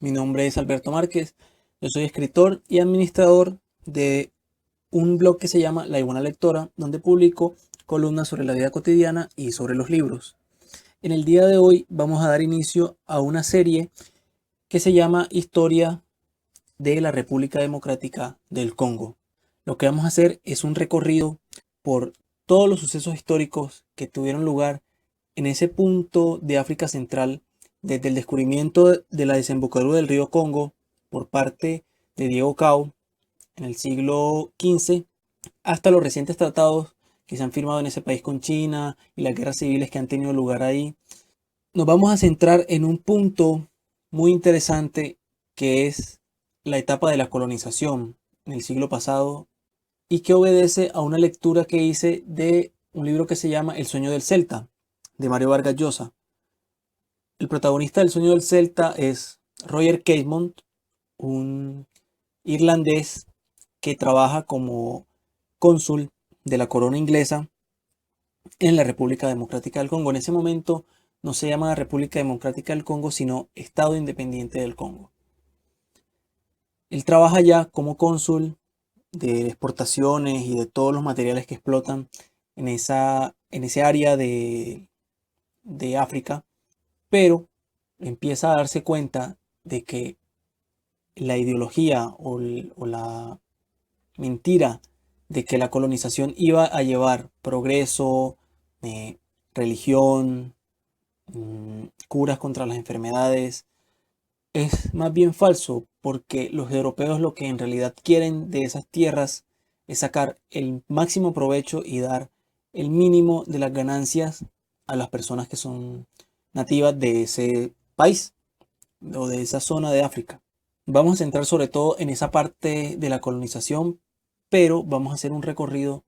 Mi nombre es Alberto Márquez, yo soy escritor y administrador de un blog que se llama La Iguana Lectora, donde publico columnas sobre la vida cotidiana y sobre los libros. En el día de hoy vamos a dar inicio a una serie que se llama Historia de la República Democrática del Congo. Lo que vamos a hacer es un recorrido por todos los sucesos históricos que tuvieron lugar en ese punto de África Central, desde el descubrimiento de la desembocadura del río Congo por parte de Diego Cao en el siglo XV, hasta los recientes tratados que se han firmado en ese país con China y las guerras civiles que han tenido lugar ahí. Nos vamos a centrar en un punto muy interesante que es la etapa de la colonización en el siglo pasado y que obedece a una lectura que hice de un libro que se llama El sueño del Celta, de Mario Vargas Llosa. El protagonista del sueño del Celta es Roger Casement, un irlandés que trabaja como cónsul de la corona inglesa en la República Democrática del Congo. En ese momento no se llama República Democrática del Congo, sino Estado Independiente del Congo. Él trabaja ya como cónsul de exportaciones y de todos los materiales que explotan en ese área de África, pero empieza a darse cuenta de que la ideología o la mentira de que la colonización iba a llevar progreso, religión, curas contra las enfermedades, es más bien falso, porque los europeos lo que en realidad quieren de esas tierras es sacar el máximo provecho y dar el mínimo de las ganancias a las personas que son nativas de ese país o de esa zona de África. Vamos a centrar sobre todo en esa parte de la colonización, pero vamos a hacer un recorrido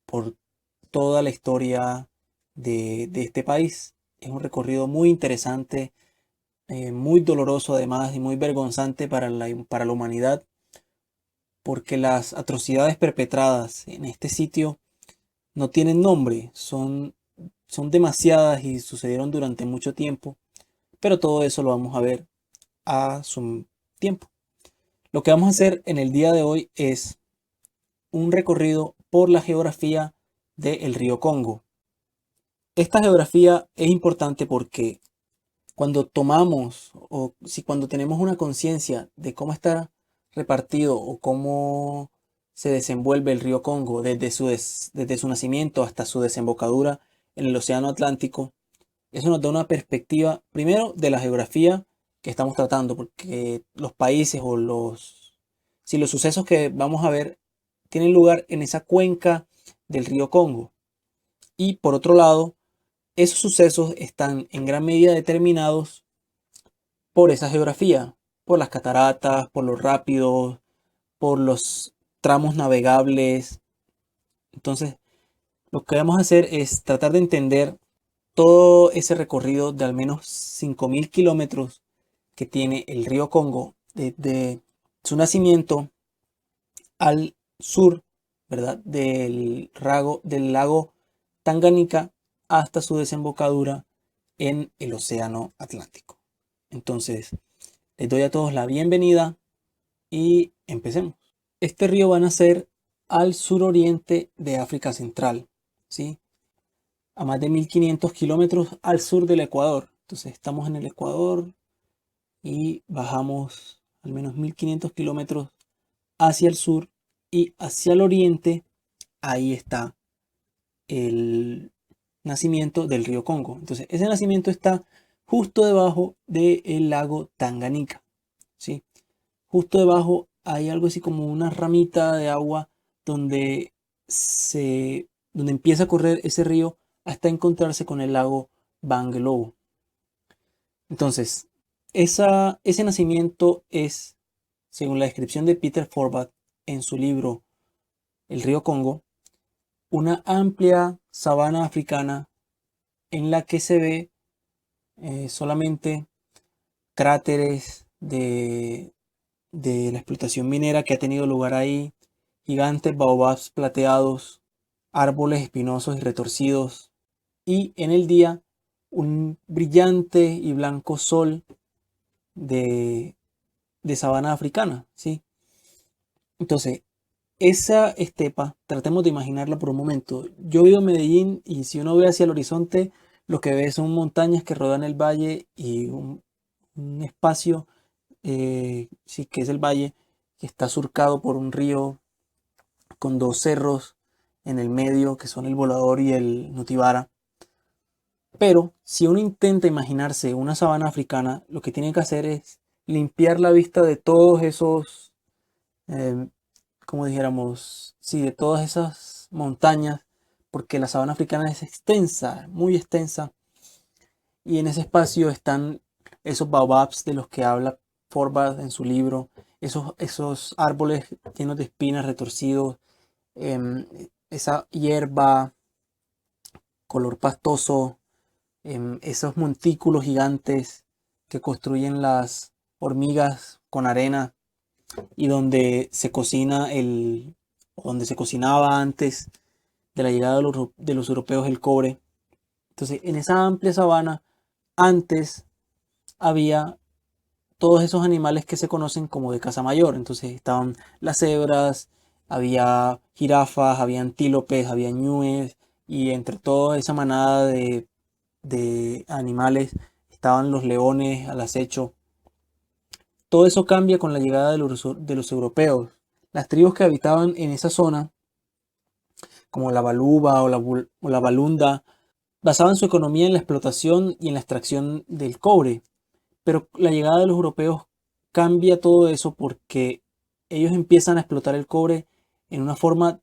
por toda la historia de este país. Es un recorrido muy interesante, muy doloroso además y muy vergonzante para la humanidad, porque las atrocidades perpetradas en este sitio no tienen nombre, son demasiadas y sucedieron durante mucho tiempo, pero todo eso lo vamos a ver a su tiempo. Lo que vamos a hacer en el día de hoy es un recorrido por la geografía del río Congo. Esta geografía es importante porque cuando tomamos o si cuando tenemos una conciencia de cómo está repartido o cómo se desenvuelve el río Congo desde su nacimiento hasta su desembocadura en el Océano Atlántico, eso nos da una perspectiva primero de la geografía que estamos tratando, porque los países si los sucesos que vamos a ver tienen lugar en esa cuenca del río Congo. Y por otro lado, esos sucesos están en gran medida determinados por esa geografía, por las cataratas, por los rápidos, por los tramos navegables. Entonces, lo que vamos a hacer es tratar de entender todo ese recorrido de al menos 5.000 kilómetros que tiene el río Congo desde su nacimiento al sur, ¿verdad? Del lago Tanganica hasta su desembocadura en el Océano Atlántico. Entonces, les doy a todos la bienvenida y empecemos. Este río va a nacer al suroriente de África Central, ¿sí? A más de 1.500 kilómetros al sur del Ecuador. Entonces, estamos en el Ecuador y bajamos al menos 1.500 kilómetros hacia el sur y hacia el oriente. Ahí está el nacimiento del río Congo. Entonces, ese nacimiento está justo debajo del lago Tanganica, ¿sí? Justo debajo hay algo así como una ramita de agua donde donde empieza a correr ese río hasta encontrarse con el lago Banglo. Entonces, ese nacimiento es, según la descripción de Peter Forbath en su libro El río Congo, una amplia sabana africana en la que se ve solamente cráteres de la explotación minera que ha tenido lugar ahí, gigantes baobabs plateados, árboles espinosos y retorcidos, y en el día un brillante y blanco sol de, de sabana africana, ¿sí? Entonces, esa estepa, tratemos de imaginarla por un momento. Yo vivo en Medellín y si uno ve hacia el horizonte, lo que ve son montañas que rodean el valle y un espacio, sí, que es el valle, que está surcado por un río con dos cerros en el medio, que son el Volador y el Nutibara. Pero si uno intenta imaginarse una sabana africana, lo que tiene que hacer es limpiar la vista de todos esos, eh, como dijéramos, sí, de todas esas montañas, porque la sabana africana es extensa, muy extensa, y en ese espacio están esos baobabs de los que habla Forbat en su libro, esos árboles llenos de espinas retorcidos, esa hierba color pastoso, esos montículos gigantes que construyen las hormigas con arena y donde se cocina donde se cocinaba antes de la llegada de los europeos el cobre. Entonces, en esa amplia sabana, antes había todos esos animales que se conocen como de caza mayor. Entonces estaban las cebras, había jirafas, había antílopes, había ñúes, y entre toda esa manada de animales estaban los leones al acecho. Todo eso cambia con la llegada de los europeos. Las tribus que habitaban en esa zona, como la Baluba o la Balunda, basaban su economía en la explotación y en la extracción del cobre. Pero la llegada de los europeos cambia todo eso porque ellos empiezan a explotar el cobre en una forma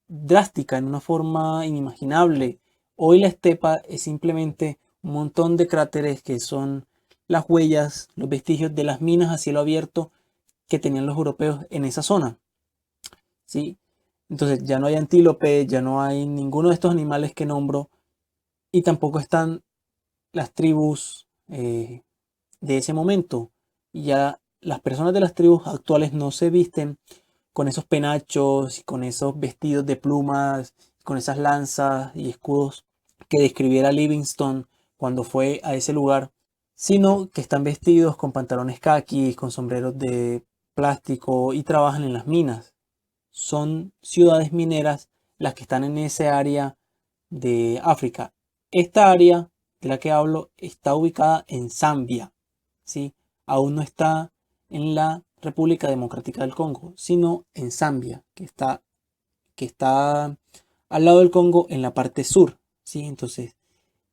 drástica, en una forma inimaginable. Hoy la estepa es simplemente un montón de cráteres que son las huellas, los vestigios de las minas a cielo abierto que tenían los europeos en esa zona, ¿sí? Entonces ya no hay antílope, ya no hay ninguno de estos animales que nombro y tampoco están las tribus de ese momento. Y ya las personas de las tribus actuales no se visten con esos penachos y con esos vestidos de plumas, con esas lanzas y escudos que describiera Livingstone cuando fue a ese lugar, sino que están vestidos con pantalones caquis, con sombreros de plástico y trabajan en las minas. Son ciudades mineras las que están en ese área de África. Esta área de la que hablo está ubicada en Zambia, ¿sí? Aún no está en la República Democrática del Congo, sino en Zambia, que está al lado del Congo en la parte sur, ¿sí? Entonces,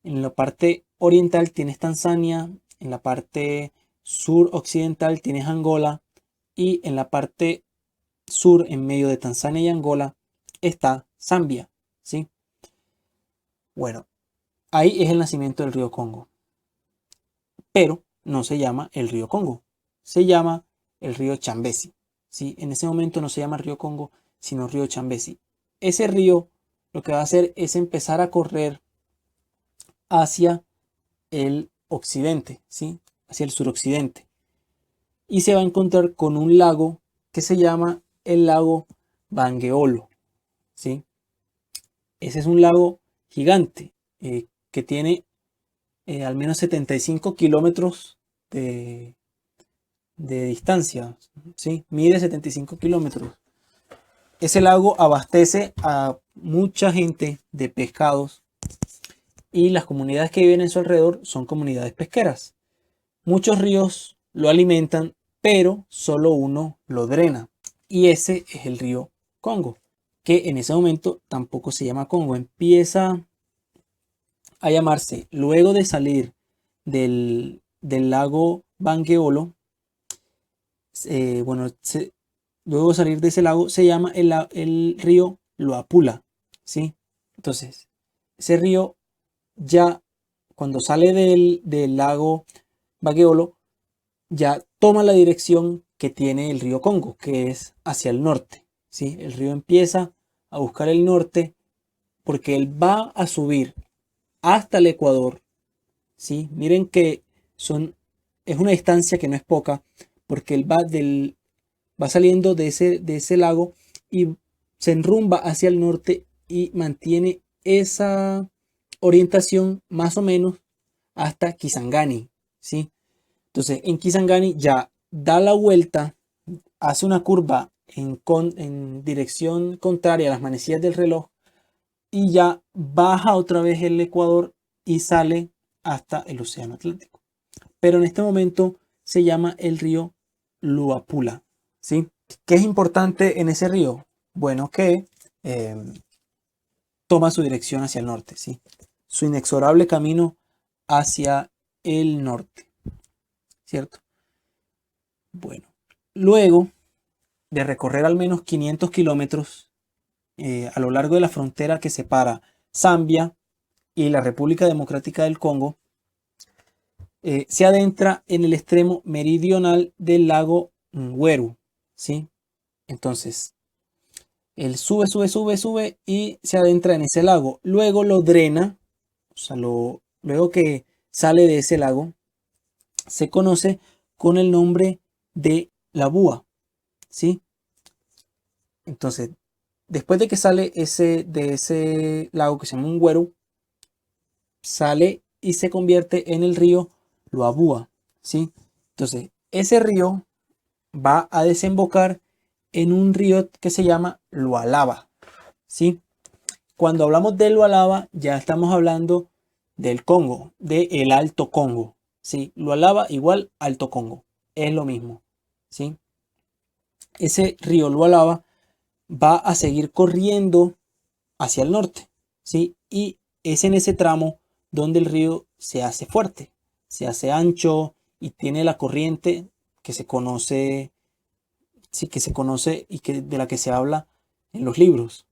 en la parte oriental tienes Tanzania, en la parte sur occidental tienes Angola y en la parte sur, en medio de Tanzania y Angola, está Zambia, ¿sí? Bueno, ahí es el nacimiento del río Congo, pero no se llama el río Congo, se llama el río Chambezi, ¿sí? En ese momento no se llama río Congo, sino río Chambezi. Ese río lo que va a hacer es empezar a correr hacia el occidente, ¿sí? Hacia el suroccidente. Y se va a encontrar con un lago que se llama el lago Bangueolo, ¿sí? Ese es un lago gigante que tiene al menos 75 kilómetros de, de distancia, ¿sí? Mide 75 kilómetros. Ese lago abastece a mucha gente de pescados y las comunidades que viven en su alrededor son comunidades pesqueras. Muchos ríos lo alimentan, pero solo uno lo drena y ese es el río Congo, que en ese momento tampoco se llama Congo, empieza a llamarse, luego de salir del lago Bangueolo, bueno, luego de salir de ese lago se llama el río Luapula, ¿sí? Entonces, ese río ya cuando sale del lago Bangueolo, ya toma la dirección que tiene el río Congo, que es hacia el norte, ¿sí? El río empieza a buscar el norte porque él va a subir hasta el Ecuador, ¿sí? Miren que es una distancia que no es poca, porque él va saliendo de ese lago y se enrumba hacia el norte y mantiene esa orientación más o menos hasta Kisangani, ¿sí? Entonces, en Kisangani ya da la vuelta, hace una curva en dirección contraria a las manecillas del reloj y ya baja otra vez el Ecuador y sale hasta el Océano Atlántico. Pero en este momento se llama el río Luapula, ¿sí? ¿Qué es importante en ese río? Bueno, que toma su dirección hacia el norte, ¿sí? Su inexorable camino hacia el norte, ¿cierto? Bueno, luego de recorrer al menos 500 kilómetros a lo largo de la frontera que separa Zambia y la República Democrática del Congo, se adentra en el extremo meridional del lago Ngweru, ¿sí? Entonces, él sube y se adentra en ese lago. Luego lo drena, o sea, luego que sale de ese lago, se conoce con el nombre de la Búa, ¿sí? Entonces, después de que sale de ese lago que se llama Ngweru, sale y se convierte en el río Luabúa, ¿sí? Entonces, ese río va a desembocar en un río que se llama Lualaba, ¿sí? Cuando hablamos de Lualaba, ya estamos hablando del Congo, del Alto Congo, ¿sí? Lualaba igual Alto Congo, es lo mismo, ¿sí? Ese río Lualaba va a seguir corriendo hacia el norte, ¿sí? Y es en ese tramo donde el río se hace fuerte, se hace ancho y tiene la corriente que se conoce, sí, que se conoce y de la que se habla en los libros,